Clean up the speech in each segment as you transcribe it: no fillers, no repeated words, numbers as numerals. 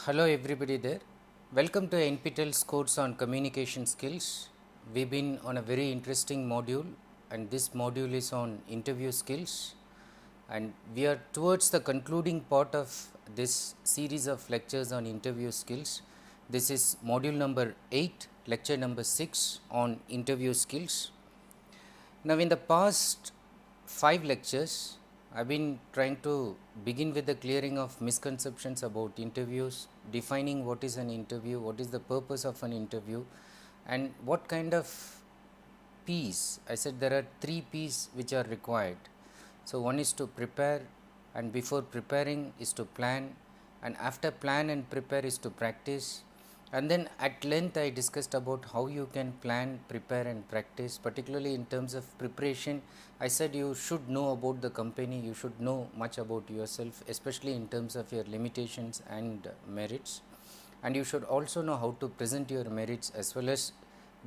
Hello everybody there. Welcome to NPTEL's course on communication skills. We've been on a very interesting module and this module is on interview skills, and we are towards the concluding part of this series of lectures on interview skills. This is module number 8, lecture number 6 on interview skills. Now in the past 5 lectures, I have been trying to begin with the clearing of misconceptions about interviews, defining what is an interview, what is the purpose of an interview, and what kind of P's. I said there are 3 P's which are required. So one is to prepare, and before preparing is to plan, and after plan and prepare is to practice. And then at length I discussed about how you can plan, prepare and practice. Particularly in terms of preparation, I said you should know about the company, you should know much about yourself, especially in terms of your limitations and merits, and you should also know how to present your merits as well as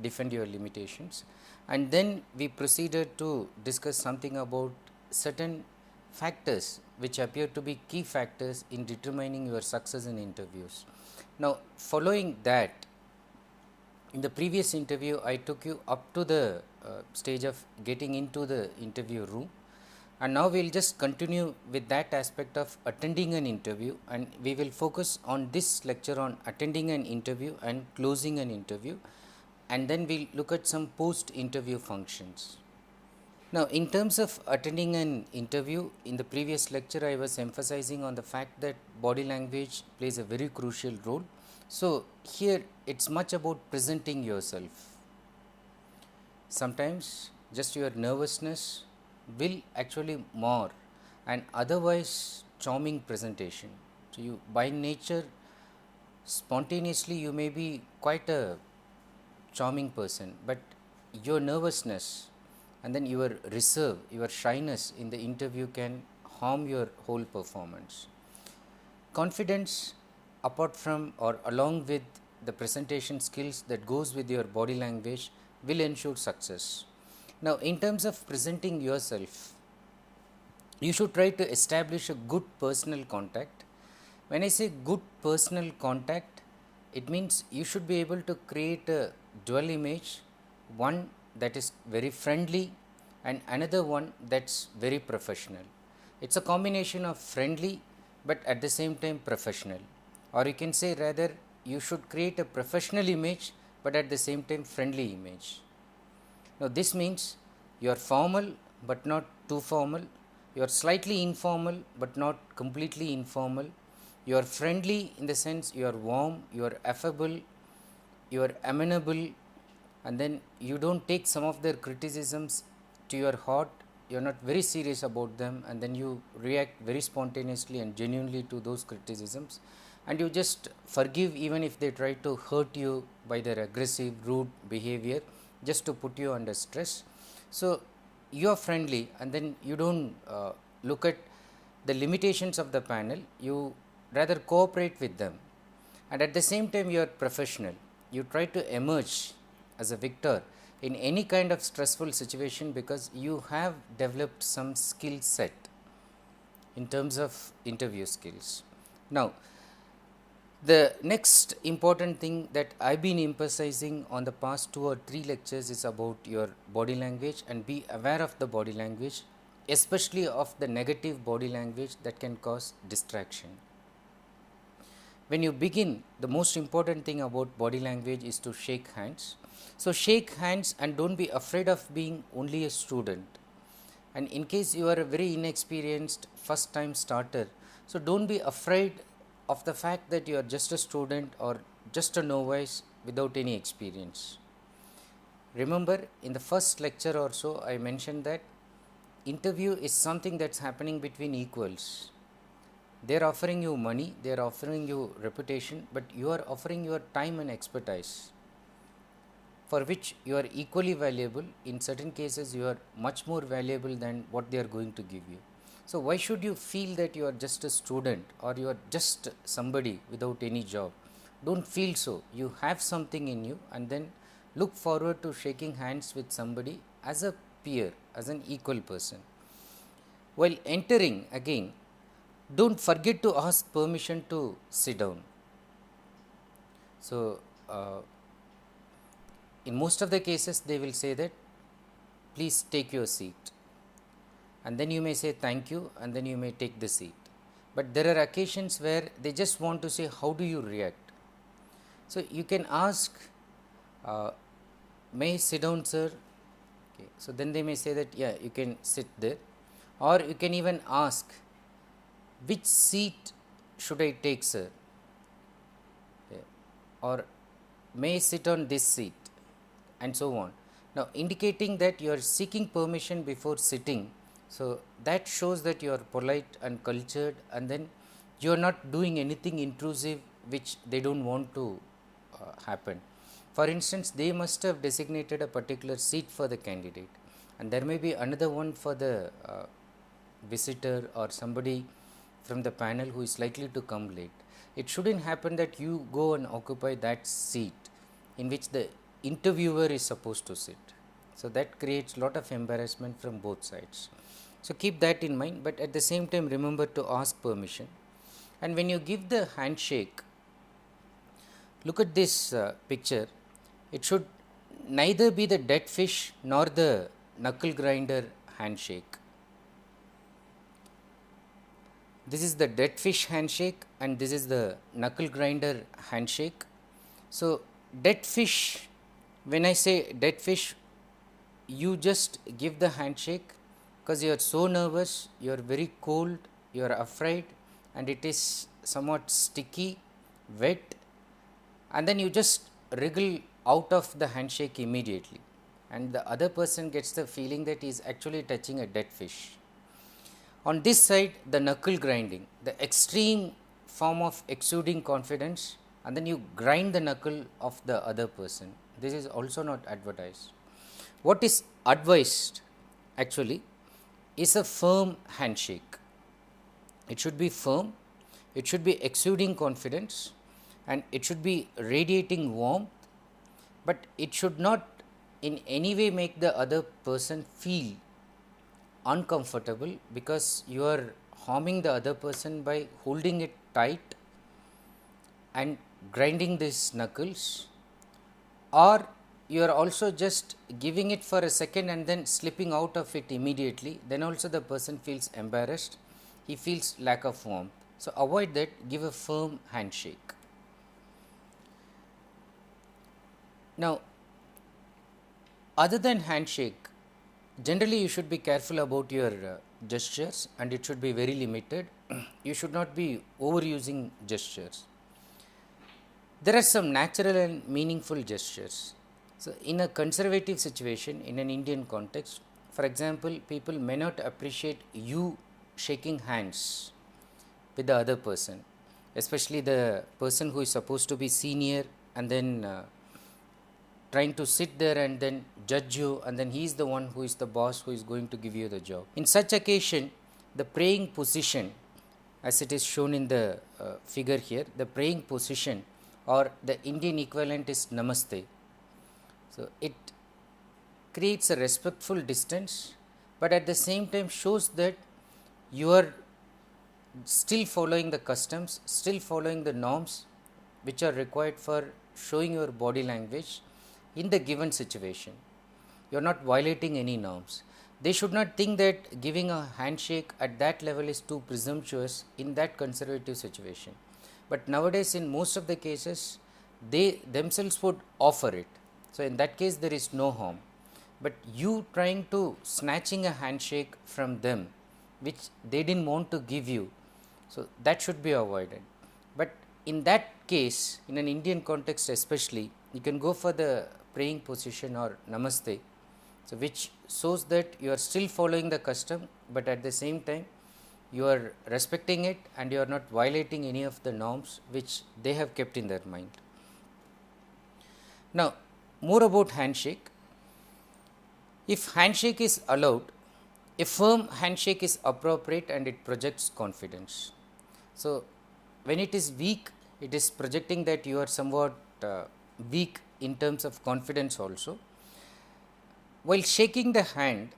defend your limitations. And then we proceeded to discuss something about certain factors which appear to be key factors in determining your success in interviews. Now following that, in the previous interview I took you up to the stage of getting into the interview room, and now we will just continue with that aspect of attending an interview, and we will focus on this lecture on attending an interview and closing an interview, and then we will look at some post interview functions. Now in terms of attending an interview, in the previous lecture I was emphasizing on the fact that body language plays a very crucial role. So here it is much about presenting yourself. Sometimes just your nervousness will actually mar an otherwise charming presentation. So you by nature spontaneously you may be quite a charming person, but your nervousness and then your reserve, your shyness in the interview can harm your whole performance. Confidence, apart from or along with the presentation skills that goes with your body language, will ensure success. Now in terms of presenting yourself, you should try to establish a good personal contact. When I say good personal contact, it means you should be able to create a dual image, one that is very friendly and another one that is very professional. It is a combination of friendly but at the same time professional, or you can say rather you should create a professional image but at the same time friendly image. Now this means you are formal but not too formal, you are slightly informal but not completely informal, you are friendly in the sense you are warm, you are affable, you are amenable, and then you do not take some of their criticisms to your heart, you are not very serious about them, and then you react very spontaneously and genuinely to those criticisms, and you just forgive even if they try to hurt you by their aggressive, rude behavior just to put you under stress. So you are friendly, and then you do not look at the limitations of the panel, you rather cooperate with them, and at the same time you are professional. You try to emerge as a victor in any kind of stressful situation because you have developed some skill set in terms of interview skills. Now the next important thing that I have been emphasizing on the past 2 or 3 lectures is about your body language, and be aware of the body language, especially of the negative body language that can cause distraction. When you begin, the most important thing about body language is to shake hands. So shake hands and do not be afraid of being only a student, and in case you are a very inexperienced first time starter, so do not be afraid of the fact that you are just a student or just a novice without any experience. Remember, in the first lecture or so I mentioned that interview is something that is happening between equals. They are offering you money, they are offering you reputation, but you are offering your time and expertise, for which you are equally valuable. In certain cases you are much more valuable than what they are going to give you. So why should you feel that you are just a student or you are just somebody without any job? Do not feel so. You have something in you, and then look forward to shaking hands with somebody as a peer, as an equal person. While entering, again, do not forget to ask permission to sit down. So, in most of the cases they will say that please take your seat, and then you may say thank you, and then you may take the seat. But there are occasions where they just want to say how do you react. So, you can ask may I sit down sir. Okay. So, then they may say that yeah, you can sit there, or you can even ask which seat should I take sir, okay, or may I sit on this seat, and so on. Now, indicating that you are seeking permission before sitting. So, that shows that you are polite and cultured, and then you are not doing anything intrusive which they do not want to happen. For instance, they must have designated a particular seat for the candidate, and there may be another one for the visitor or somebody from the panel who is likely to come late. It should not happen that you go and occupy that seat in which the interviewer is supposed to sit. So, that creates lot of embarrassment from both sides. So, keep that in mind, but at the same time remember to ask permission. And when you give the handshake, look at this picture. It should neither be the dead fish nor the knuckle grinder handshake. This is the dead fish handshake and this is the knuckle grinder handshake. So, dead fish, when I say dead fish, you just give the handshake because you are so nervous, you are very cold, you are afraid, and it is somewhat sticky, wet, and then you just wriggle out of the handshake immediately, and the other person gets the feeling that he is actually touching a dead fish. On this side, the knuckle grinding, the extreme form of exuding confidence, and then you grind the knuckle of the other person. This is also not advertised. What is advised actually is a firm handshake. It should be firm, it should be exuding confidence, and it should be radiating warmth, but it should not in any way make the other person feel uncomfortable because you are harming the other person by holding it tight and grinding these knuckles, or you are also just giving it for a second and then slipping out of it immediately, then also the person feels embarrassed, he feels lack of warmth. So, avoid that, give a firm handshake. Now, other than handshake, generally you should be careful about your gestures, and it should be very limited. You should not be overusing gestures. There are some natural and meaningful gestures. So, in a conservative situation, in an Indian context, for example, people may not appreciate you shaking hands with the other person, especially the person who is supposed to be senior and then trying to sit there and then judge you, and then he is the one who is the boss who is going to give you the job. In such occasion, the praying position, as it is shown in the figure here, the praying position or the Indian equivalent is namaste. So, it creates a respectful distance, but at the same time shows that you are still following the customs, still following the norms which are required for showing your body language in the given situation. You are not violating any norms. They should not think that giving a handshake at that level is too presumptuous in that conservative situation. But nowadays, in most of the cases, they themselves would offer it. So, in that case, there is no harm. But you trying to snatching a handshake from them, which they didn't want to give you, so that should be avoided. But in that case, in an Indian context especially, you can go for the praying position or namaste, so which shows that you are still following the custom, but at the same time you are respecting it and you are not violating any of the norms which they have kept in their mind. Now, more about handshake. If handshake is allowed, a firm handshake is appropriate and it projects confidence. So, when it is weak, it is projecting that you are somewhat weak in terms of confidence also. While shaking the hand,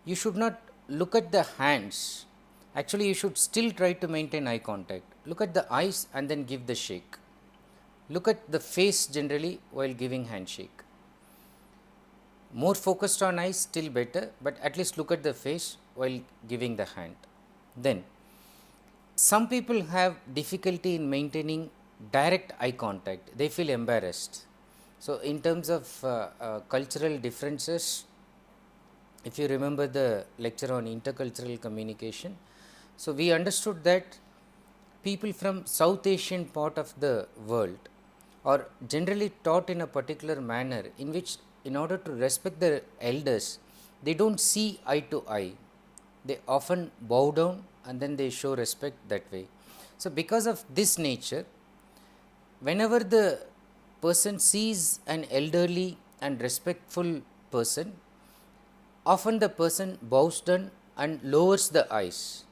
you should not look at the hands. Actually, you should still try to maintain eye contact. Look at the eyes and then give the shake. look at the face generally while giving handshake. More focused on eyes, still better, but at least look at the face while giving the hand. Then, some people have difficulty in maintaining direct eye contact, they feel embarrassed. So, in terms of cultural differences, if you remember the lecture on intercultural communication, so we understood that people from South Asian part of the world are generally taught in a particular manner in which, in order to respect their elders, they don't see eye to eye. They often bow down and then they show respect that way. So, because of this nature, whenever the person sees an elderly and respectful person, often the person bows down and lowers the eyes.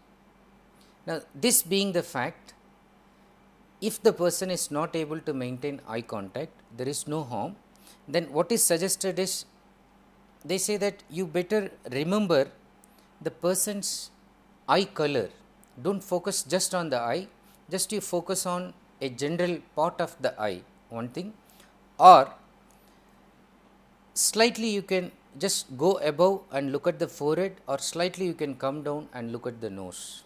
Now, this being the fact, if the person is not able to maintain eye contact, there is no harm. Then what is suggested is, they say that you better remember the person's eye color. Don't focus just on the eye, just you focus on a general part of the eye, one thing, or slightly you can just go above and look at the forehead, or slightly you can come down and look at the nose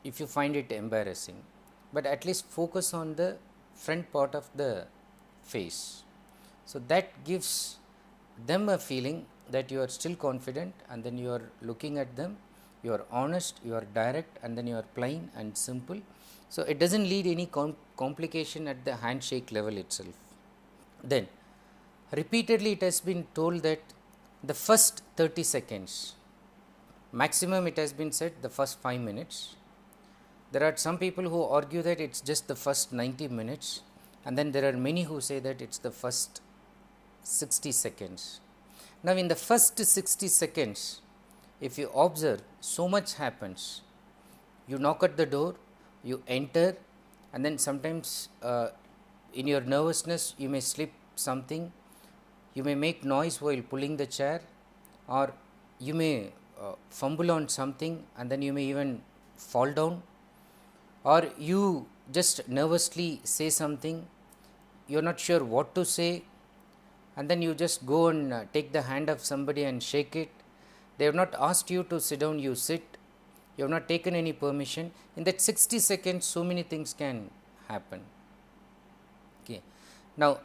if you find it embarrassing, but at least focus on the front part of the face. So, that gives them a feeling that you are still confident, and then you are looking at them, you are honest, you are direct, and then you are plain and simple. So, it does not lead any complication at the handshake level itself. Then repeatedly it has been told that the first 30 seconds, maximum it has been said the first 5 minutes. There are some people who argue that it is just the first 90 minutes, and then there are many who say that it is the first 60 seconds. Now, in the first 60 seconds, if you observe, so much happens. You knock at the door, you enter, and then sometimes in your nervousness you may slip something, you may make noise while pulling the chair, or you may fumble on something and then you may even fall down, or you just nervously say something, you are not sure what to say, and then you just go and take the hand of somebody and shake it. They have not asked you to sit down, you sit, you have not taken any permission. In that 60 seconds, so many things can happen. Okay. Now,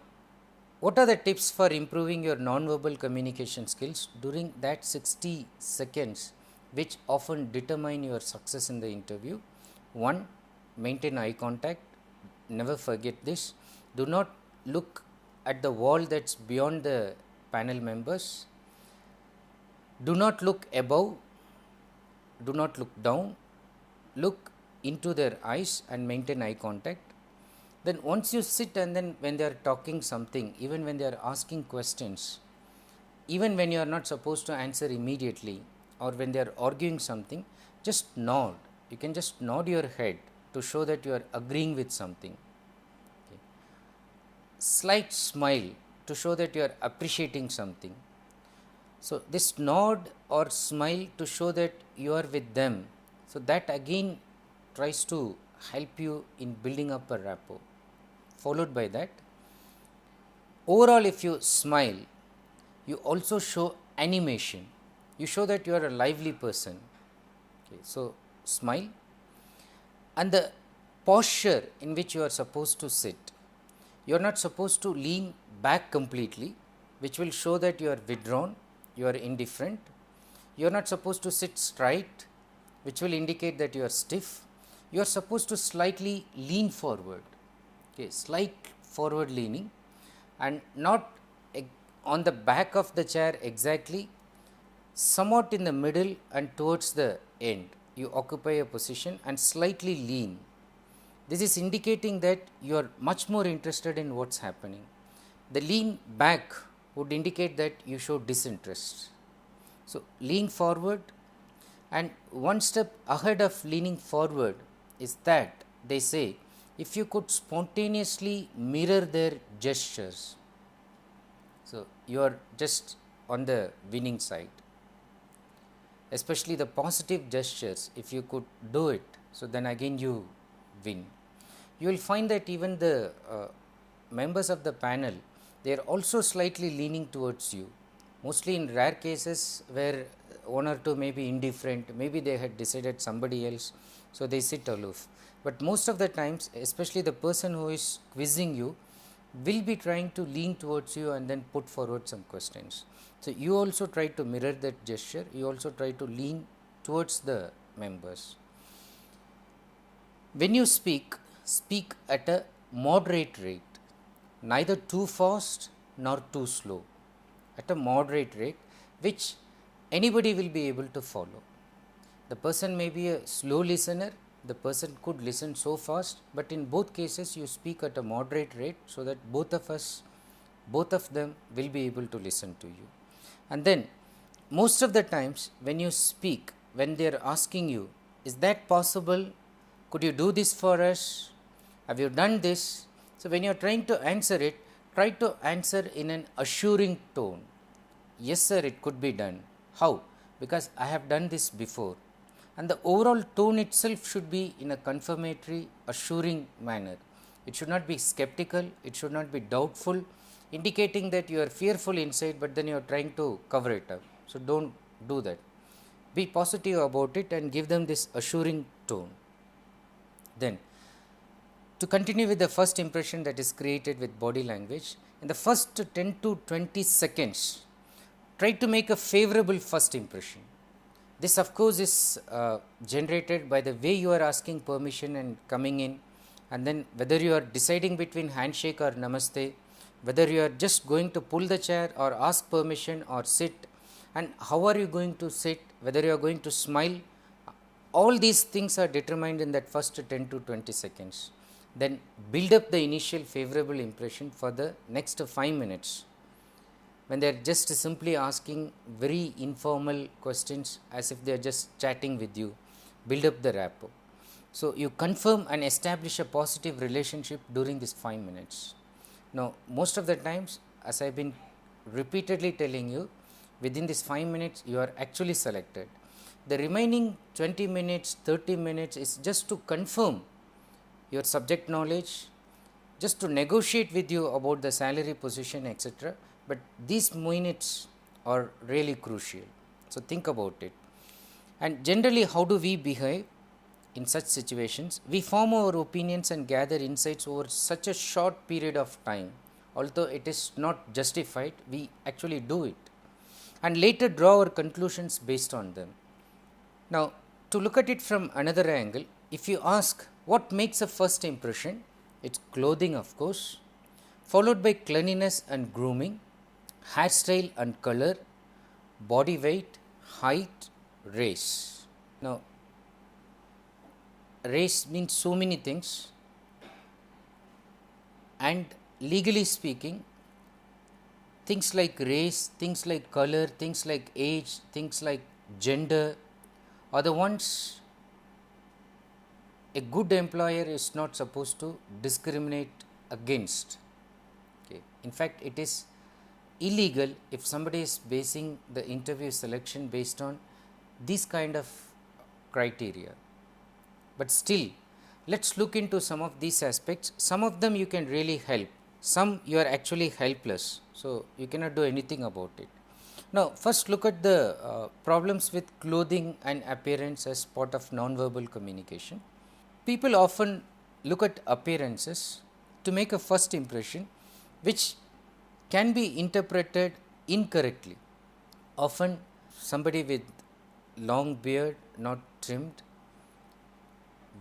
what are the tips for improving your non-verbal communication skills during that 60 seconds, which often determine your success in the interview? 1. Maintain eye contact. Never forget this. Do not look at the wall that is beyond the panel members. Do not look above. Do not look down. Look into their eyes and maintain eye contact. Then once you sit, and then when they are talking something, even when they are asking questions, even when you are not supposed to answer immediately, or when they are arguing something, just nod. You can just nod your head to show that you are agreeing with something. Okay. Slight smile to show that you are appreciating something. So, this nod or smile to show that you are with them. So, that again tries to help you in building up a rapport. Followed by that, overall, if you smile, you also show animation. You show that you are a lively person. Okay. So, smile, and the posture in which you are supposed to sit. You are not supposed to lean back completely, which will show that you are withdrawn, you are indifferent. You are not supposed to sit straight, which will indicate that you are stiff. You are supposed to slightly lean forward. Okay, slight forward leaning, and not on the back of the chair exactly, somewhat in the middle and towards the end. You occupy a position and slightly lean. This is indicating that you are much more interested in what is happening. The lean back would indicate that you show disinterest. So, lean forward, and one step ahead of leaning forward is that they say, if you could spontaneously mirror their gestures. So, you are just on the winning side, especially the positive gestures. If you could do it, so then again you win. You will find that even the members of the panel, they are also slightly leaning towards you. Mostly in rare cases where one or two may be indifferent, maybe they had decided somebody else, so they sit aloof. But most of the times, especially the person who is quizzing you, will be trying to lean towards you and then put forward some questions. So, you also try to mirror that gesture, you also try to lean towards the members. When you speak, speak at a moderate rate, neither too fast nor too slow, at a moderate rate which anybody will be able to follow. The person may be a slow listener, the person could listen so fast, but in both cases you speak at a moderate rate so that both of them will be able to listen to you. And then most of the times when you speak, when they are asking you, is that possible? Could you do this for us? Have you done this? So, when you are trying to answer it, try to answer in an assuring tone. Yes sir, it could be done. How? Because I have done this before. And the overall tone itself should be in a confirmatory, assuring manner. It should not be skeptical, it should not be doubtful, indicating that you are fearful inside, but then you are trying to cover it up. So, do not do that. Be positive about it and give them this assuring tone. Then, to continue with the first impression that is created with body language, in the first 10 to 20 seconds, try to make a favorable first impression. This of course is generated by the way you are asking permission and coming in, and then whether you are deciding between handshake or namaste, whether you are just going to pull the chair or ask permission or sit, and how are you going to sit, whether you are going to smile. All these things are determined in that first 10 to 20 seconds. Then build up the initial favorable impression for the next 5 minutes, when they are just simply asking very informal questions as if they are just chatting with you. Build up the rapport. So, you confirm and establish a positive relationship during this 5 minutes. Now, most of the times, as I have been repeatedly telling you, within this 5 minutes you are actually selected. The remaining 20 minutes, 30 minutes is just to confirm your subject knowledge, just to negotiate with you about the salary, position, etc. But these minutes are really crucial. So, think about it. And generally, how do we behave in such situations? We form our opinions and gather insights over such a short period of time. Although it is not justified, we actually do it and later draw our conclusions based on them. Now, to look at it from another angle, if you ask what makes a first impression, it is clothing of course, followed by cleanliness and grooming, hairstyle and color, body weight, height, race. Now, race means so many things, and legally speaking, things like race, things like color, things like age, things like gender are the ones a good employer is not supposed to discriminate against. Okay. In fact, it is illegal if somebody is basing the interview selection based on these kind of criteria. But still, let us look into some of these aspects. Some of them you can really help, some you are actually helpless. So, you cannot do anything about it. Now, first look at the problems with clothing and appearance as part of nonverbal communication. People often look at appearances to make a first impression, which can be interpreted incorrectly. Often somebody with long beard, not trimmed,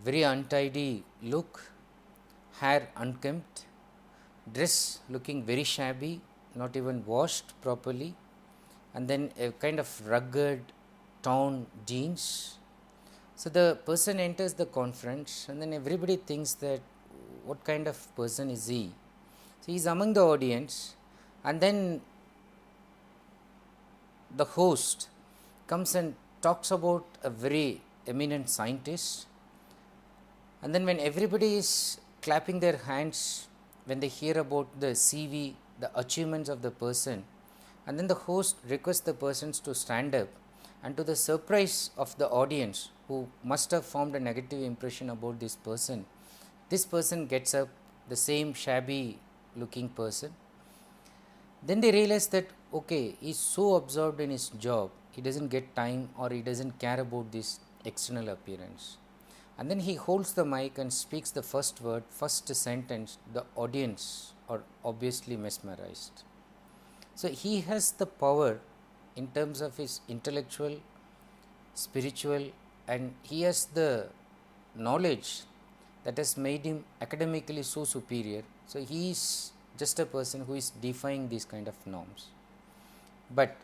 very untidy look, hair unkempt, dress looking very shabby, not even washed properly, and then a kind of rugged torn jeans. So, the person enters the conference and then everybody thinks that what kind of person is he? So, he is among the audience, and then the host comes and talks about a very eminent scientist, and then when everybody is clapping their hands when they hear about the CV, the achievements of the person, and then the host requests the persons to stand up, and to the surprise of the audience who must have formed a negative impression about this person gets up, the same shabby looking person. Then they realize that okay, he's so absorbed in his job, he doesn't get time or he doesn't care about this external appearance. And then he holds the mic and speaks the first word, first sentence, the audience are obviously mesmerized. So he has the power in terms of his intellectual, spiritual, and he has the knowledge that has made him academically so superior. So he is just a person who is defying these kind of norms. But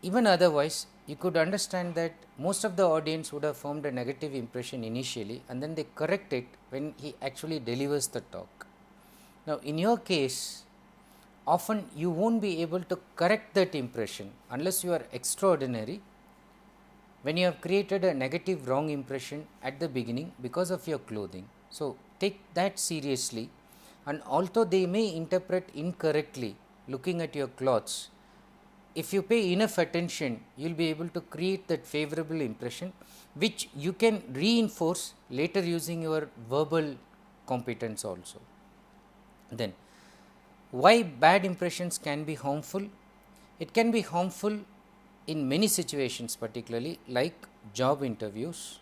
even otherwise, you could understand that most of the audience would have formed a negative impression initially and then they correct it when he actually delivers the talk. Now, in your case, often you won't be able to correct that impression unless you are extraordinary when you have created a negative wrong impression at the beginning because of your clothing. So, take that seriously, and although they may interpret incorrectly looking at your clothes, if you pay enough attention, you will be able to create that favorable impression which you can reinforce later using your verbal competence also. Then, why bad impressions can be harmful? It can be harmful in many situations, particularly like job interviews.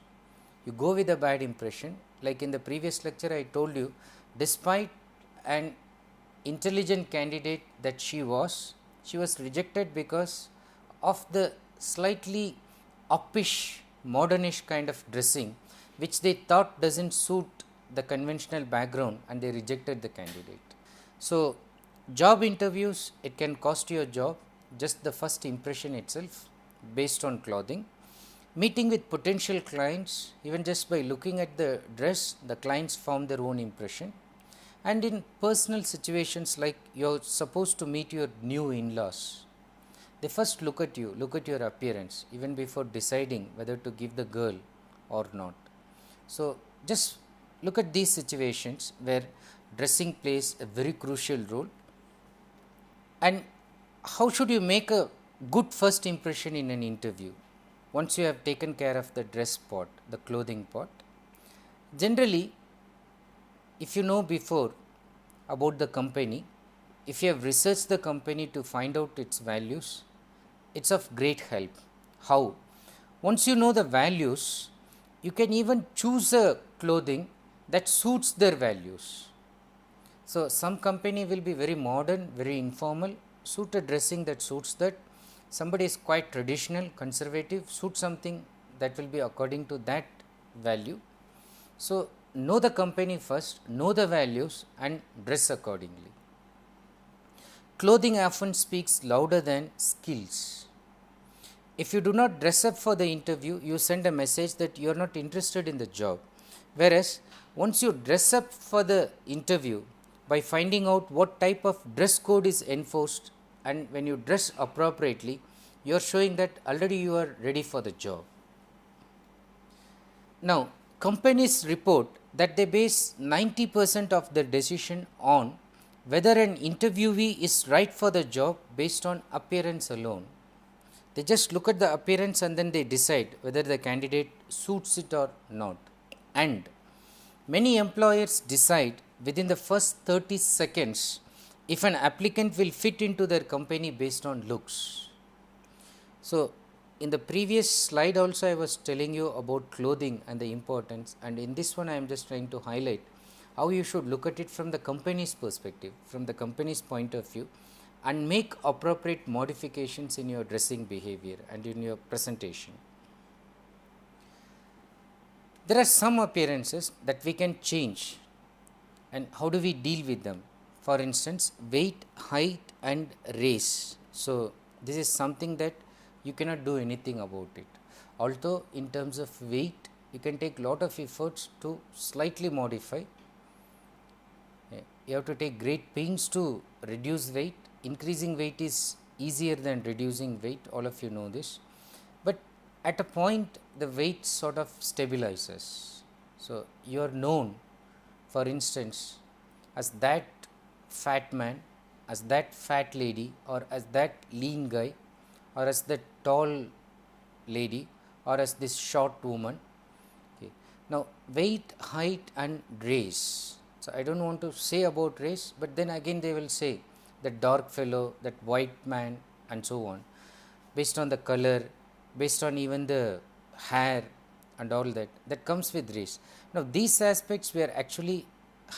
You go with a bad impression, like in the previous lecture I told you, despite an intelligent candidate that she was rejected because of the slightly uppish, modernish kind of dressing which they thought doesn't suit the conventional background, and they rejected the candidate. So, job interviews, it can cost you a job, just the first impression itself based on clothing. Meeting with potential clients, even just by looking at the dress, the clients form their own impression. And in personal situations like you're supposed to meet your new in-laws, they first look at you, look at your appearance even before deciding whether to give the girl or not. So, just look at these situations where dressing plays a very crucial role. And how should you make a good first impression in an interview once you have taken care of the dress part, the clothing part? Generally, if you know before about the company, if you have researched the company to find out its values, it's of great help. How? Once you know the values, you can even choose a clothing that suits their values. So, some company will be very modern, very informal, suit a dressing that suits that. Somebody is quite traditional, conservative, suit something that will be according to that value. So, know the company first, know the values and dress accordingly. Clothing often speaks louder than skills. If you do not dress up for the interview, you send a message that you are not interested in the job. Whereas, once you dress up for the interview by finding out what type of dress code is enforced, and when you dress appropriately, you are showing that already you are ready for the job. Now, companies report that they base 90% of their decision on whether an interviewee is right for the job based on appearance alone. They just look at the appearance and then they decide whether the candidate suits it or not. And many employers decide within the first 30 seconds if an applicant will fit into their company based on looks. So, in the previous slide also I was telling you about clothing and the importance, and in this one I am just trying to highlight how you should look at it from the company's perspective, from the company's point of view, and make appropriate modifications in your dressing behavior and in your presentation. There are some appearances that we can change, and how do we deal with them? For instance, weight, height and race. So, this is something that you cannot do anything about it. Although in terms of weight, you can take lot of efforts to slightly modify. You have to take great pains to reduce weight. Increasing weight is easier than reducing weight, all of you know this. But at a point, the weight sort of stabilizes. So, you are known, for instance, as that fat man, as that fat lady, or as that lean guy, or as the tall lady, or as this short woman. Okay. Now, weight, height and race. So, I do not want to say about race, but then again they will say that dark fellow, that white man and so on, based on the color, based on even the hair and all that, that comes with race. Now, these aspects we are actually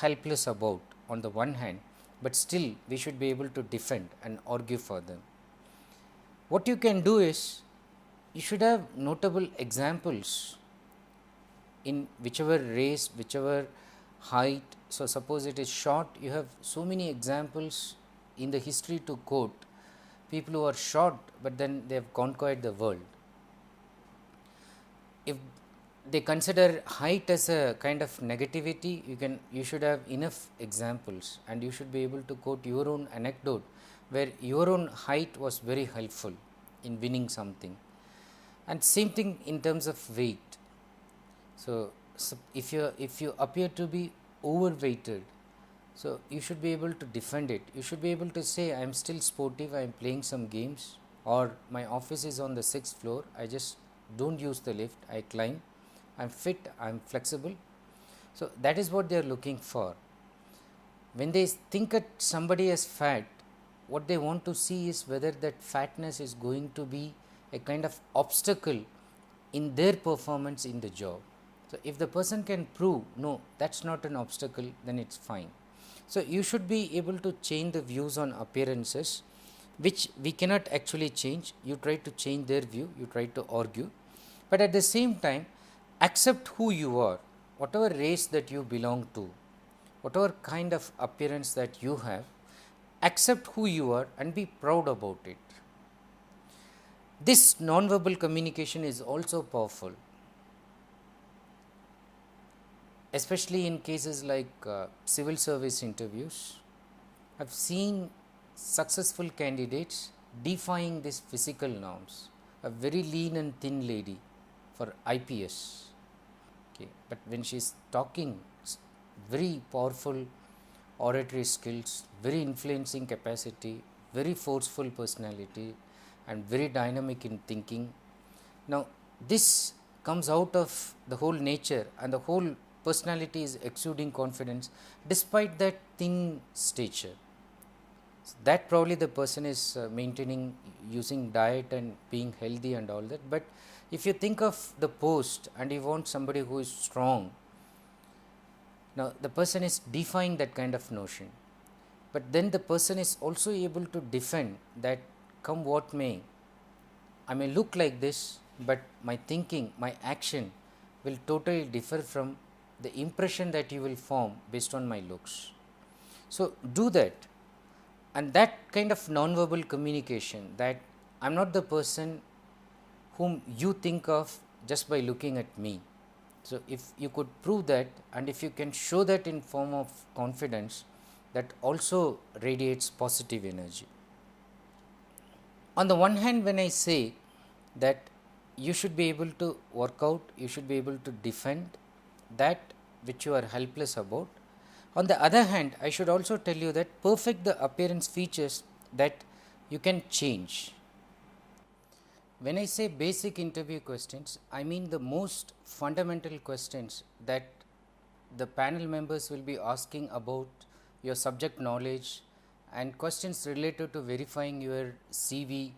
helpless about on the one hand, but still we should be able to defend and argue for them. What you can do is, you should have notable examples in whichever race, whichever height. So, suppose it is short, you have so many examples in the history to quote, people who are short, but then they have conquered the world. If they consider height as a kind of negativity, you should have enough examples, and you should be able to quote your own anecdote where your own height was very helpful in winning something. And same thing in terms of weight. So, if you appear to be overweighted, so you should be able to defend it. You should be able to say, I am still sportive, I am playing some games, or my office is on the 6th floor, I just do not use the lift, I climb, I am fit, I am flexible. So, that is what they are looking for. When they think at somebody as fat, what they want to see is whether that fatness is going to be a kind of obstacle in their performance in the job. So, if the person can prove, no, that is not an obstacle, then it is fine. So, you should be able to change the views on appearances, which we cannot actually change. You try to change their view, you try to argue, but at the same time accept who you are, whatever race that you belong to, whatever kind of appearance that you have, accept who you are and be proud about it. This non-verbal communication is also powerful, especially in cases like civil service interviews. I have seen successful candidates defying these physical norms. A very lean and thin lady for IPS, okay, but when she is talking, very powerful oratory skills, very influencing capacity, very forceful personality, and very dynamic in thinking. Now, this comes out of the whole nature, and the whole personality is exuding confidence despite that thin stature. So, that probably the person is maintaining using diet and being healthy and all that, but if you think of the post and you want somebody who is strong, now the person is defying that kind of notion, but then the person is also able to defend that come what may, I may look like this, but my thinking, my action will totally differ from the impression that you will form based on my looks. So, do that, and that kind of non-verbal communication, that I am not the person whom you think of just by looking at me. So, if you could prove that, and if you can show that in form of confidence, that also radiates positive energy. On the one hand, when I say that you should be able to work out, you should be able to defend that which you are helpless about. On the other hand, I should also tell you that perfect the appearance features that you can change. When I say basic interview questions, I mean the most fundamental questions that the panel members will be asking about your subject knowledge, and questions related to verifying your CV,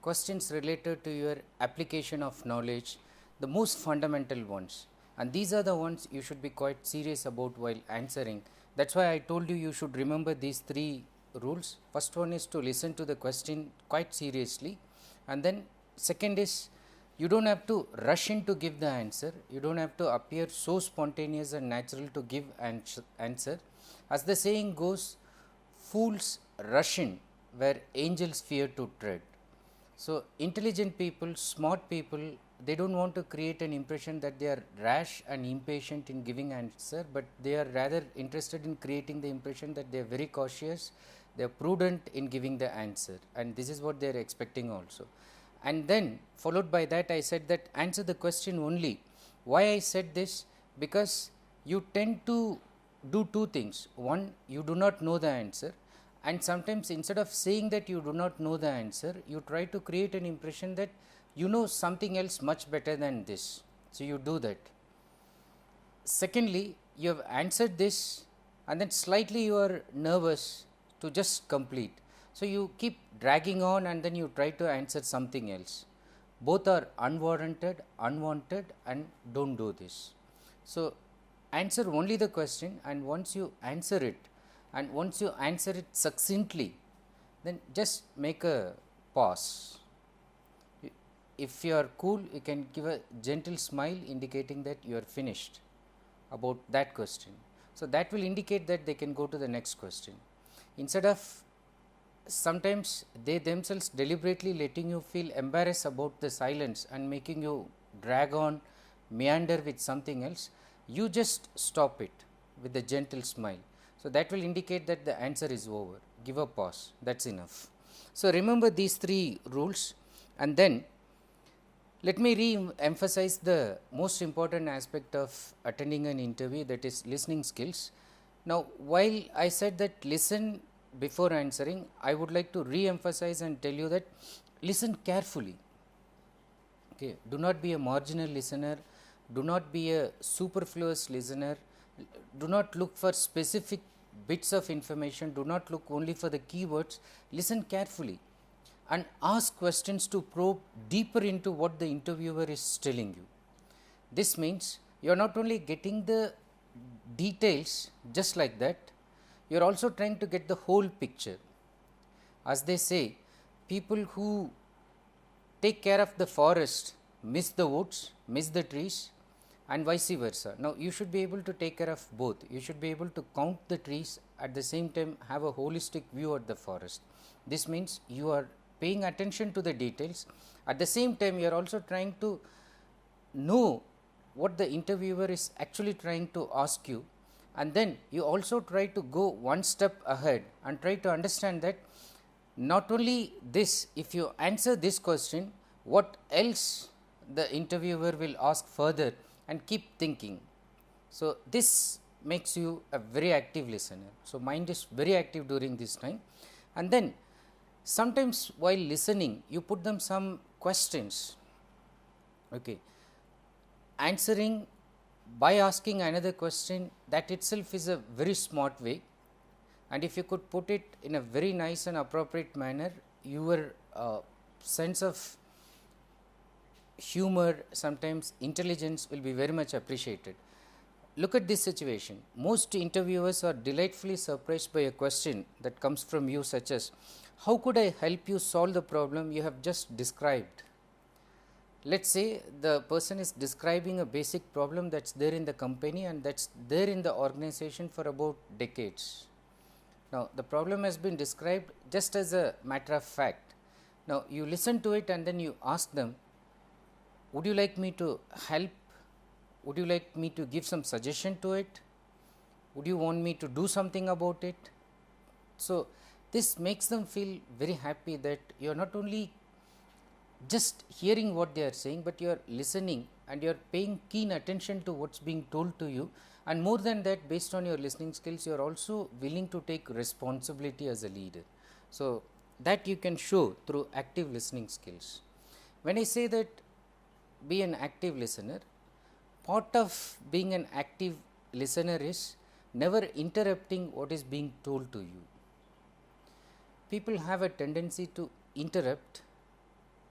questions related to your application of knowledge, the most fundamental ones, and these are the ones you should be quite serious about while answering. That is why I told you should remember these 3 rules. First one is to listen to the question quite seriously, and then second is you do not have to rush in to give the answer, you do not have to appear so spontaneous and natural to give answer. As the saying goes, fools rush in where angels fear to tread. So, intelligent people, smart people, they do not want to create an impression that they are rash and impatient in giving answer, but they are rather interested in creating the impression that they are very cautious, they are prudent in giving the answer, and this is what they are expecting also. And then followed by that, I said that answer the question only. Why I said this? Because you tend to do 2 things. One, you do not know the answer, and sometimes instead of saying that you do not know the answer, you try to create an impression that you know something else much better than this. So, you do that. Secondly, you have answered this and then slightly you are nervous to just complete. So, you keep dragging on and then you try to answer something else. Both are unwarranted, unwanted, and do not do this. So, answer only the question, and once you answer it and once you answer it succinctly, then just make a pause. If you are cool, you can give a gentle smile indicating that you are finished about that question. So, that will indicate that they can go to the next question. Instead of sometimes they themselves deliberately letting you feel embarrassed about the silence and making you drag on, meander with something else, you just stop it with a gentle smile. So, that will indicate that the answer is over. Give a pause, that is enough. So, remember these 3 rules, and then let me re-emphasize the most important aspect of attending an interview, that is listening skills. Now, while I said that listen before answering, I would like to re-emphasize and tell you that listen carefully. Okay. Do not be a marginal listener, do not be a superfluous listener, do not look for specific bits of information, do not look only for the keywords, listen carefully and ask questions to probe deeper into what the interviewer is telling you. This means you are not only getting the details just like that, you are also trying to get the whole picture. As they say, people who take care of the forest miss the woods, miss the trees, and vice versa. Now, you should be able to take care of both. You should be able to count the trees, at the same time have a holistic view at the forest. This means you are paying attention to the details, at the same time you are also trying to know what the interviewer is actually trying to ask you, and then you also try to go one step ahead and try to understand that not only this, if you answer this question, what else the interviewer will ask further, and keep thinking. So, this makes you a very active listener. So, mind is very active during this time, and then sometimes while listening you put them some questions. Okay. Answering by asking another question, that itself is a very smart way, and if you could put it in a very nice and appropriate manner, your sense of humor, sometimes intelligence will be very much appreciated. Look at this situation. Most interviewers are delightfully surprised by a question that comes from you, such as, how could I help you solve the problem you have just described? Let us say the person is describing a basic problem that is there in the company and that is there in the organization for about decades. Now, the problem has been described just as a matter of fact. Now, you listen to it and then you ask them, would you like me to help? Would you like me to give some suggestion to it? Would you want me to do something about it? So, this makes them feel very happy that you are not only just hearing what they are saying, but you are listening and you are paying keen attention to what is being told to you, and more than that, based on your listening skills, you are also willing to take responsibility as a leader. So, that you can show through active listening skills. When I say that be an active listener, part of being an active listener is never interrupting what is being told to you. People have a tendency to interrupt,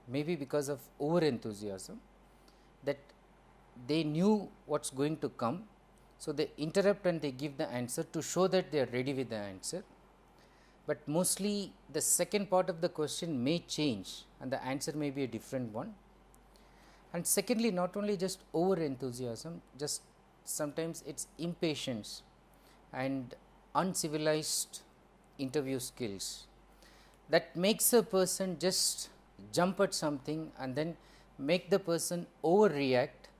maybe because of over enthusiasm, that they knew what is going to come. So, they interrupt and they give the answer to show that they are ready with the answer, but mostly the second part of the question may change and the answer may be a different one. And secondly, not only just over enthusiasm, just sometimes it is impatience and uncivilized interview skills that makes a person just jump at something and then make the person overreact.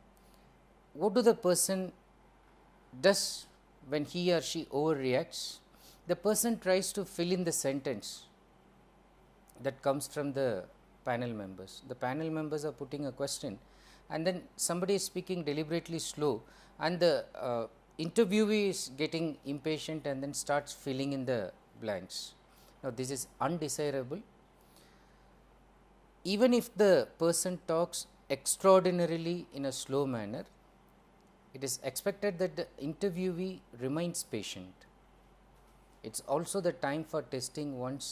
What do the person does when he or she overreacts? The person tries to fill in the sentence that comes from the panel members. The panel members are putting a question and then somebody is speaking deliberately slow and the interviewee is getting impatient and then starts filling in the blanks. Now, this is undesirable. Even if the person talks extraordinarily in a slow manner, it is expected that the interviewee remains patient. it's also the time for testing one's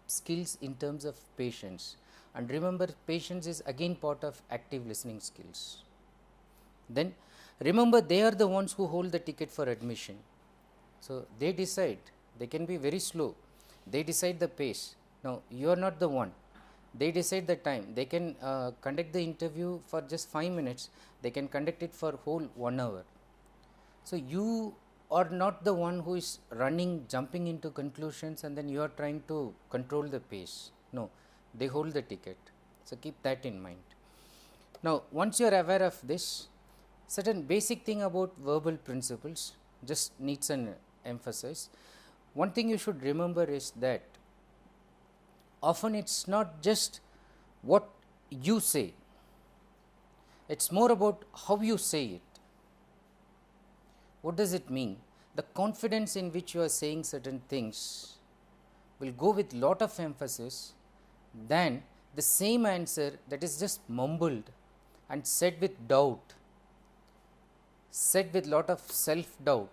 skills in terms of patience. And remember, patience is again part of active listening skills. Then remember, they are the ones who hold the ticket for admission. So they decide, they can be very slow, they decide the pace. Now you are not the one, they decide the time. They can conduct the interview for just 5 minutes, they can conduct it for whole 1 hour. So you are not the one who is running, jumping into conclusions, and then you are trying to control the pace. No, they hold the ticket. So keep that in mind. Now once you are aware of this, certain basic thing about verbal principles just needs an emphasis. One thing you should remember is that often it's not just what you say, it's more about how you say it. What does it mean? The confidence in which you are saying certain things will go with lot of emphasis than the same answer that is just mumbled and said with doubt, said with lot of self doubt.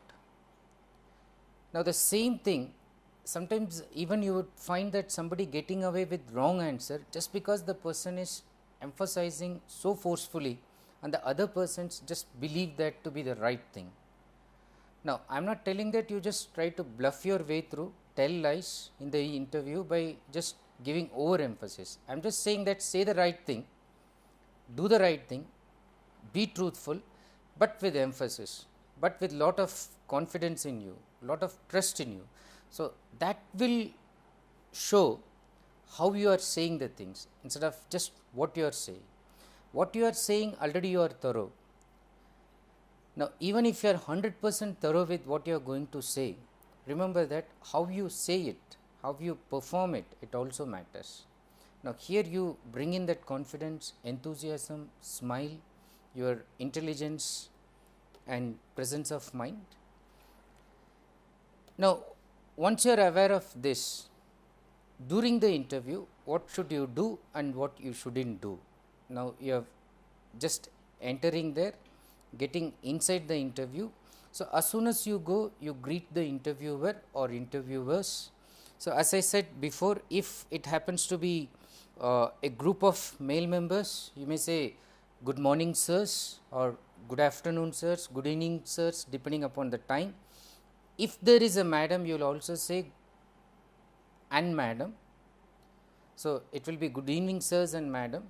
Now the same thing, sometimes even you would find that somebody getting away with wrong answer just because the person is emphasizing so forcefully and the other persons just believe that to be the right thing. Now I am not telling that you just try to bluff your way through, tell lies in the interview by just giving over emphasis. I am just saying that say the right thing, do the right thing, be truthful, but with emphasis, but with lot of confidence in you, lot of trust in you. So that will show how you are saying the things instead of just what you are saying. What you are saying already you are thorough. Now even if you are 100% thorough with what you are going to say, remember that how you say it, how you perform it, it also matters. Now here you bring in that confidence, enthusiasm, smile, your intelligence and presence of mind. Now once you are aware of this, during the interview what should you do and what you shouldn't do. Now you are just entering there, getting inside the interview. So as soon as you go, you greet the interviewer or interviewers. So as I said before, if it happens to be a group of male members, you may say good morning sirs, or good afternoon sirs, good evening sirs, depending upon the time. If there is a madam, you will also say and madam. So it will be good evening sirs and madam.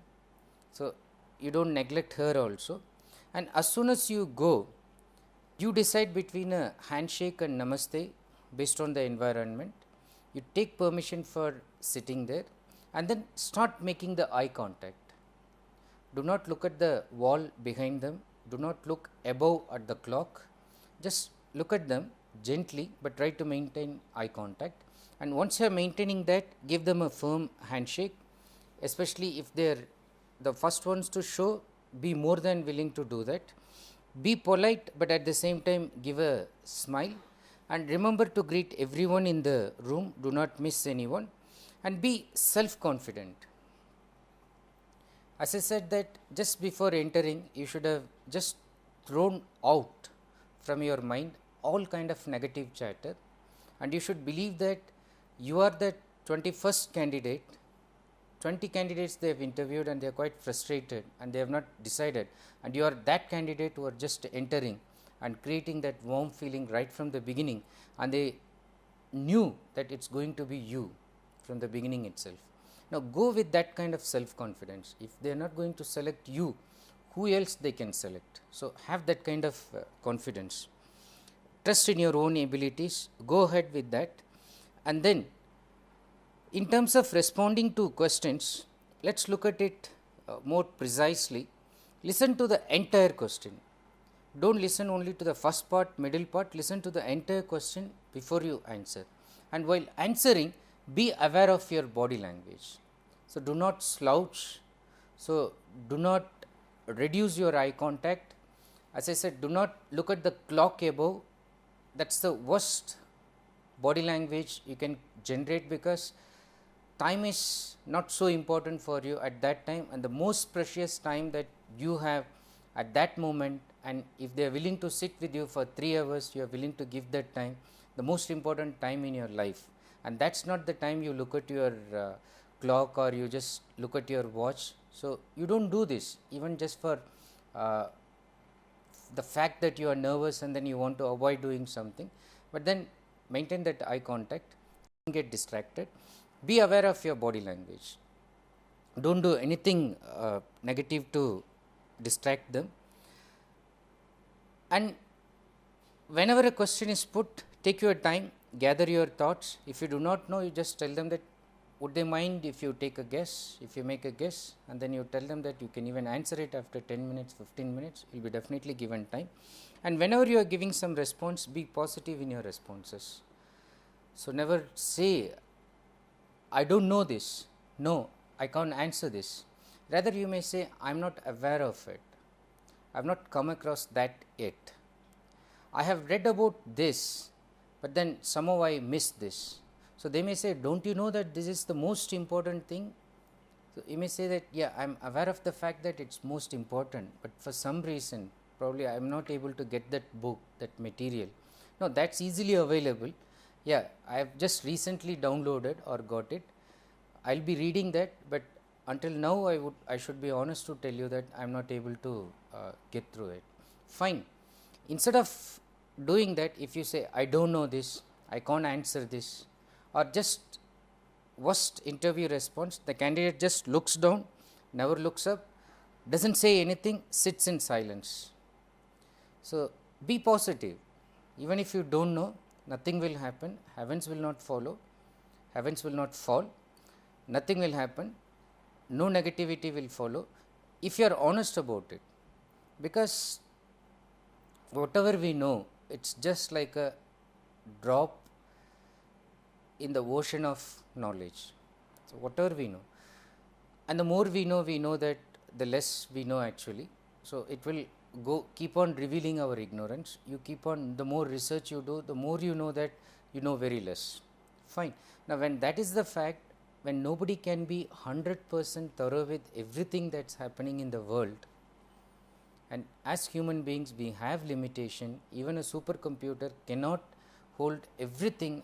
So you don't neglect her also. And as soon as you go, you decide between a handshake and namaste based on the environment. You take permission for sitting there and then start making the eye contact. Do not look at the wall behind them, do not look above at the clock, just look at them gently, but try to maintain eye contact. And once you are maintaining that, give them a firm handshake, especially if they are the first ones to show, be more than willing to do that. Be polite, but at the same time give a smile, and remember to greet everyone in the room, do not miss anyone, and be self confident. As I said that just before entering, you should have just thrown out from your mind all kind of negative chatter, and you should believe that you are the 21st candidate. 20 candidates they have interviewed and they are quite frustrated and they have not decided, and you are that candidate who are just entering and creating that warm feeling right from the beginning, and they knew that it's going to be you from the beginning itself. Now go with that kind of self confidence. If they are not going to select you, who else they can select? So have that kind of confidence. Trust in your own abilities, go ahead with that. And then in terms of responding to questions, let us look at it more precisely. Listen to the entire question. Don't listen only to the first part, middle part, listen to the entire question before you answer. And while answering, be aware of your body language. So do not slouch, so do not reduce your eye contact. As I said, do not look at the clock above. That's the worst body language you can generate, because time is not so important for you at that time, and the most precious time that you have at that moment, and if they are willing to sit with you for 3 hours, you are willing to give that time, the most important time in your life, and that's not the time you look at your clock or you just look at your watch. So, you don't do this even just for the fact that you are nervous and then you want to avoid doing something, but then maintain that eye contact, don't get distracted, be aware of your body language, don't do anything negative to distract them, and whenever a question is put, take your time, gather your thoughts. If you do not know, you just tell them that would they mind if you take a guess, if you make a guess, and then you tell them that you can even answer it after 10 minutes, 15 minutes, you will be definitely given time. And whenever you are giving some response, be positive in your responses. So, never say, I don't know this, no, I can't answer this. Rather, you may say, I am not aware of it, I have not come across that yet. I have read about this, but then somehow I missed this. So, they may say, don't you know that this is the most important thing? So, you may say that, yeah, I am aware of the fact that it is most important, but for some reason probably I am not able to get that book, that material. No, that is easily available. Yeah, I have just recently downloaded or got it. I will be reading that, but until now I should be honest to tell you that I am not able to get through it. Fine. Instead of doing that, if you say, I don't know this, I can't answer this, or just worst interview response, the candidate just looks down, never looks up, does not say anything, sits in silence. So, be positive, even if you do not know, nothing will happen, heavens will not follow, heavens will not fall, nothing will happen, no negativity will follow, if you are honest about it, because whatever we know, it is just like a drop in the ocean of knowledge. So, whatever we know, and the more we know that the less we know actually. So, it will keep on revealing our ignorance. You keep on, the more research you do, the more you know that you know very less. Fine. Now, when that is the fact, when nobody can be 100% thorough with everything that is happening in the world, and as human beings we have limitation, even a supercomputer cannot hold everything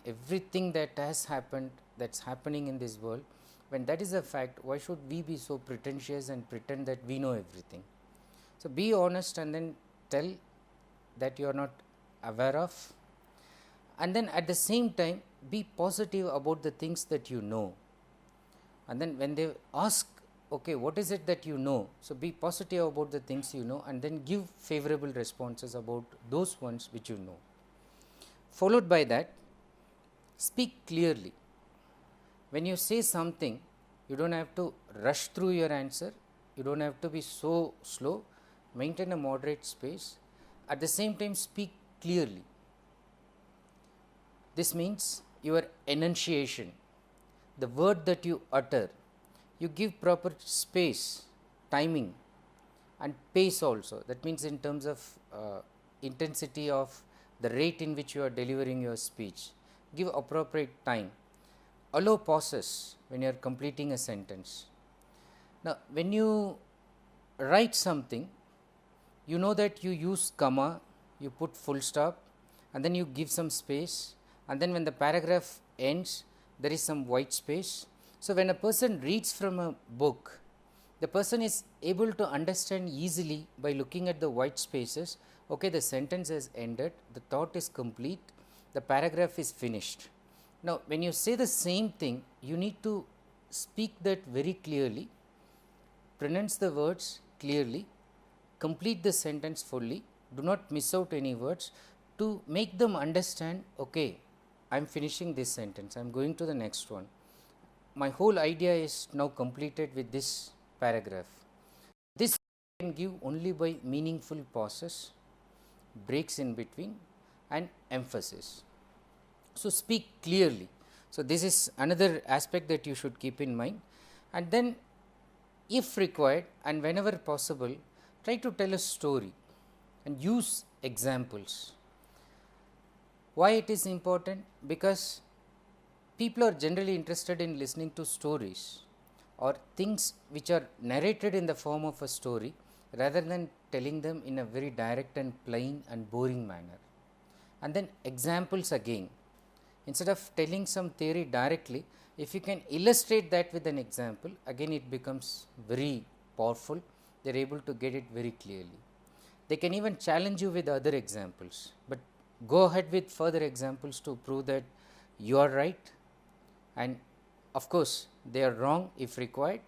that has happened, that is happening in this world. When that is a fact, why should we be so pretentious and pretend that we know everything? So, be honest and then tell that you are not aware of, and then at the same time be positive about the things that you know, and then when they ask, okay, what is it that you know? So, be positive about the things you know and then give favorable responses about those ones which you know. Followed by that, speak clearly. When you say something, you do not have to rush through your answer, you do not have to be so slow, maintain a moderate space, at the same time speak clearly. This means your enunciation, the word that you utter, you give proper space, timing and pace also. That means in terms of intensity of the rate in which you are delivering your speech, give appropriate time, allow pauses when you are completing a sentence. Now, when you write something, you know that you use comma, you put full stop and then you give some space, and then when the paragraph ends, there is some white space. So, when a person reads from a book, the person is able to understand easily by looking at the white spaces, okay, the sentence has ended, the thought is complete, the paragraph is finished. Now, when you say the same thing, you need to speak that very clearly, pronounce the words clearly, complete the sentence fully, do not miss out any words to make them understand, okay, I am finishing this sentence, I am going to the next one. My whole idea is now completed with this paragraph. This you can give only by meaningful pauses, breaks in between and emphasis. So, speak clearly. So, this is another aspect that you should keep in mind, and then if required and whenever possible, try to tell a story and use examples. Why it is important? Because people are generally interested in listening to stories or things which are narrated in the form of a story rather than telling them in a very direct and plain and boring manner. And then examples again. Instead of telling some theory directly, if you can illustrate that with an example, again it becomes very powerful. They are able to get it very clearly. They can even challenge you with other examples, but go ahead with further examples to prove that you are right, and of course they are wrong if required,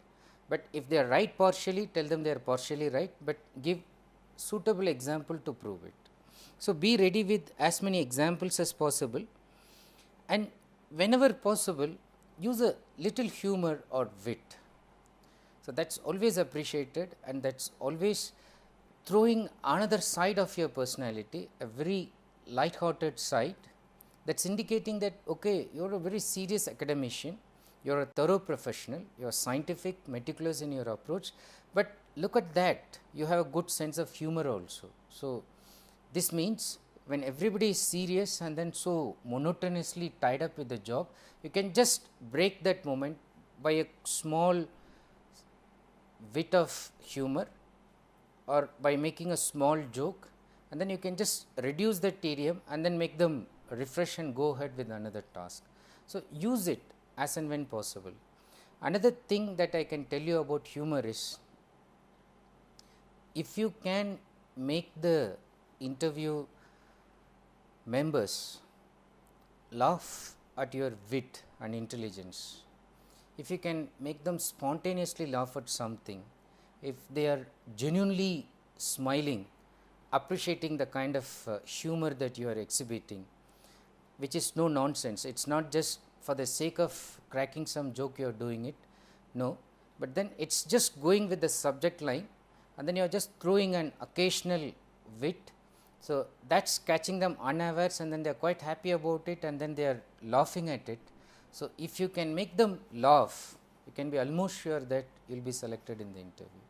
but if they are right partially, tell them they are partially right, but give suitable example to prove it. So, be ready with as many examples as possible, and whenever possible use a little humor or wit. So, that is always appreciated, and that is always throwing another side of your personality, a very light-hearted side, that is indicating that okay, you are a very serious academician, you are a thorough professional, you are scientific, meticulous in your approach, but look at that, you have a good sense of humor also. So, this means when everybody is serious and then so monotonously tied up with the job, you can just break that moment by a small bit of humor or by making a small joke, and then you can just reduce the tedium and then make them refresh and go ahead with another task. So, use it as and when possible. Another thing that I can tell you about humor is, if you can make the interview members laugh at your wit and intelligence, if you can make them spontaneously laugh at something, if they are genuinely smiling, appreciating the kind of humor that you are exhibiting, which is no nonsense, it is not just for the sake of cracking some joke you are doing it, no, but then it is just going with the subject line, and then you are just throwing an occasional wit. So, that is catching them unawares, and then they are quite happy about it, and then they are laughing at it. So, if you can make them laugh, you can be almost sure that you will be selected in the interview.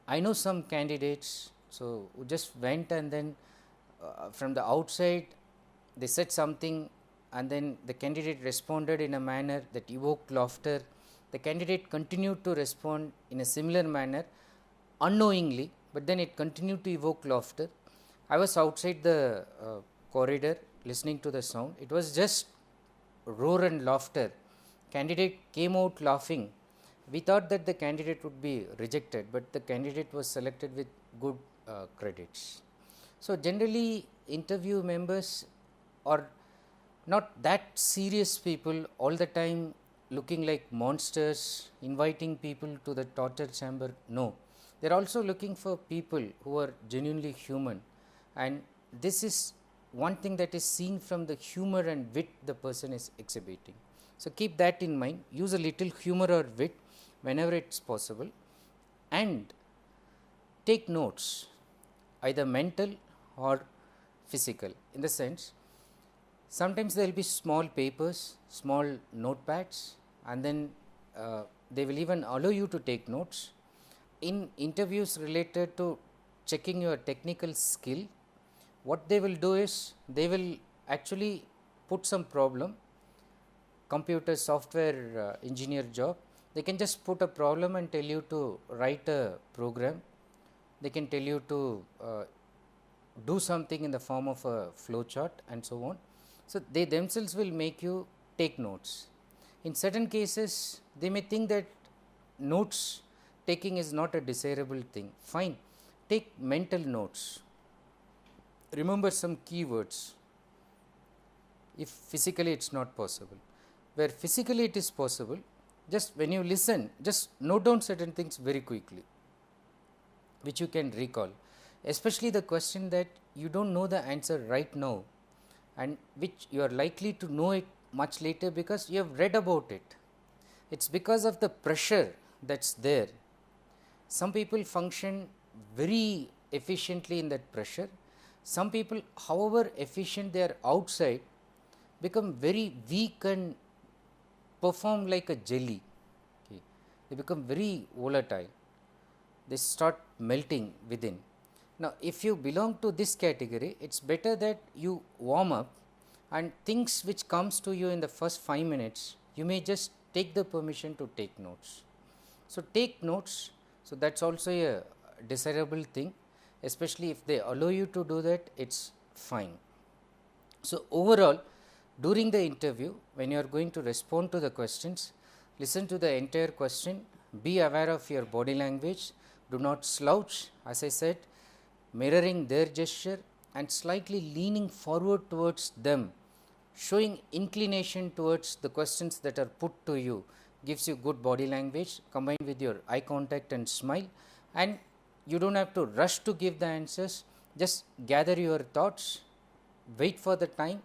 I know some candidates, so who just went and then from the outside they said something, and then the candidate responded in a manner that evoked laughter. The candidate continued to respond in a similar manner unknowingly, but then it continued to evoke laughter. I was outside the corridor listening to the sound. It was just roar and laughter. Candidate came out laughing. We thought that the candidate would be rejected, but the candidate was selected with good credits. So, generally interview members are not that serious people all the time looking like monsters, inviting people to the torture chamber. No, they are also looking for people who are genuinely human, and this is one thing that is seen from the humor and wit the person is exhibiting. So, keep that in mind, use a little humor or wit whenever it is possible, and take notes, either mental or physical, in the sense sometimes there will be small papers, small notepads, and then they will even allow you to take notes. In interviews related to checking your technical skill, what they will do is they will actually put some problem, computer software engineer job, they can just put a problem and tell you to write a program, they can tell you to do something in the form of a flow chart and so on. So, they themselves will make you take notes. In certain cases, they may think that notes taking is not a desirable thing. Fine, take mental notes, remember some keywords if physically it is not possible. Where physically it is possible, just when you listen, just note down certain things very quickly, which you can recall, especially the question that you do not know the answer right now, and which you are likely to know it much later because you have read about it. It is because of the pressure that is there. Some people function very efficiently in that pressure. Some people, however efficient they are outside, become very weak and perform like a jelly. Okay. They become very volatile. They start melting within. Now, if you belong to this category, it is better that you warm up, and things which comes to you in the first 5 minutes, you may just take the permission to take notes. So, take notes. So, that is also a desirable thing, especially if they allow you to do that, it is fine. So, overall, during the interview, when you are going to respond to the questions, listen to the entire question, be aware of your body language, do not slouch, as I said, mirroring their gesture and slightly leaning forward towards them, showing inclination towards the questions that are put to you gives you good body language combined with your eye contact and smile, and you do not have to rush to give the answers, just gather your thoughts, wait for the time,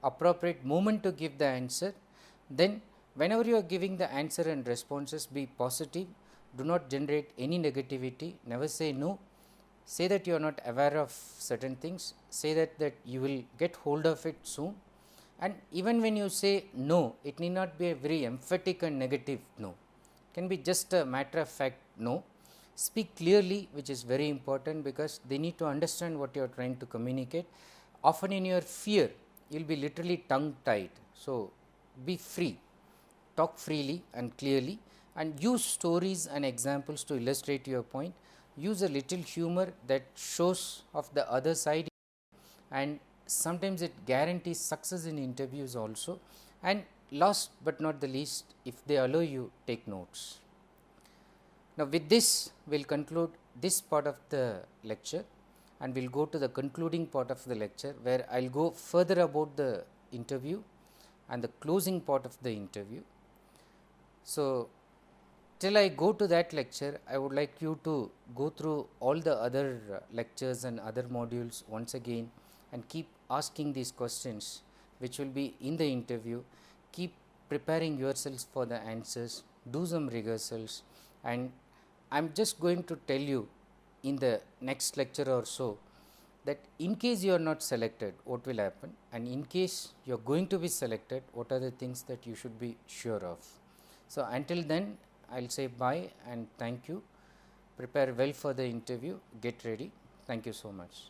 appropriate moment to give the answer. Then whenever you are giving the answer and responses, be positive, do not generate any negativity, never say no, say that you are not aware of certain things, say that you will get hold of it soon. And even when you say no, it need not be a very emphatic and negative no, it can be just a matter of fact no. Speak clearly, which is very important, because they need to understand what you are trying to communicate. Often in your fear, you will be literally tongue tied. So, be free, talk freely and clearly, and use stories and examples to illustrate your point. Use a little humor that shows of the other side, and sometimes it guarantees success in interviews also. And last but not the least, if they allow you, take notes. Now, with this we will conclude this part of the lecture, and we will go to the concluding part of the lecture, where I will go further about the interview and the closing part of the interview. So, till I go to that lecture, I would like you to go through all the other lectures and other modules once again and keep asking these questions which will be in the interview. Keep preparing yourselves for the answers, do some rehearsals, and I am just going to tell you in the next lecture or so that in case you are not selected, what will happen, and in case you are going to be selected, what are the things that you should be sure of. So, until then, I will say bye and thank you. Prepare well for the interview, get ready. Thank you so much.